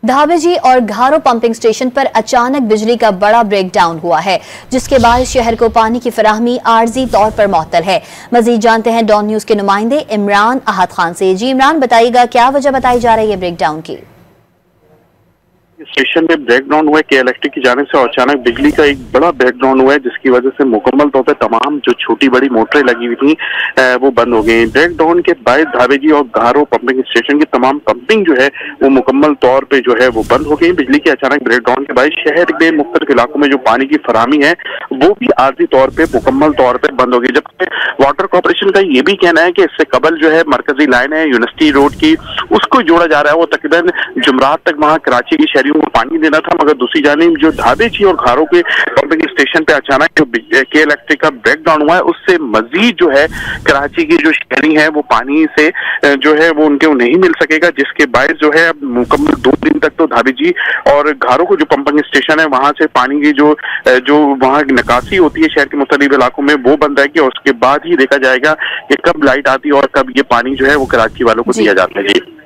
धाबेजी और घारो pumping station पर अचानक बिजली का बड़ा ब्रेकडाउन हुआ है, जिसके बाद शहर को पानी की फराहमी आर्जी तौर पर मुअत्तल है। मजीद जानते हैं डॉन न्यूज के नुमाइंदे इमरान अहद खान से। जी इमरान, बताइएगा क्या वजह बताई जा रही है ब्रेकडाउन की? स्टेशन में ब्रेकडाउन हुआ है के की जाने से और अचानक बिजली का एक बड़ा ब्रेकडाउन हुआ है, जिसकी वजह से मुकम्मल तौर पे तमाम जो छोटी बड़ी मोटरें लगी हुई थी वो बंद हो गई। ब्रेकडाउन के बाद धाबेजी और घारो पंपिंग स्टेशन की तमाम पंपिंग जो है वो मुकम्मल तौर पे जो है वो बंद हो गई। बिजली के अचानक ब्रेकडाउन के बाद शहर के मुख्तलिफ इलाकों में जो पानी की फराहमी है वो भी आर्जी तौर पर मुकम्मल तौर पर बंद हो गई। जबकि वाटर कॉर्पोरेशन का ये भी कहना है कि इससे कबल जो है मरकजी लाइन है यूनिवर्सिटी रोड की, उसको जोड़ा जा रहा है। वो तकरीबन जुमरात तक वहाँ कराची की शहरियों को पानी देना था, मगर दूसरी जानिब जो धाबेजी और घारों के पंपिंग स्टेशन पे अचानक जो के का ब्रेकडाउन हुआ है, उससे मजीद जो है कराची की जो शहरी है वो पानी से जो है वो उनको नहीं मिल सकेगा, जिसके बायस जो है मुकम्मल 2 दिन तक तो धाबेजी और घारों को जो पंपिंग स्टेशन है वहां से पानी की जो वहां निकासी होती है शहर के मुख्तलिफ इलाकों में वो बंद रहेगी, और उसके बाद ही देखा जाएगा कि कब लाइट आती है और कब ये पानी जो है वो कराची वालों को दिया जाता है। जी।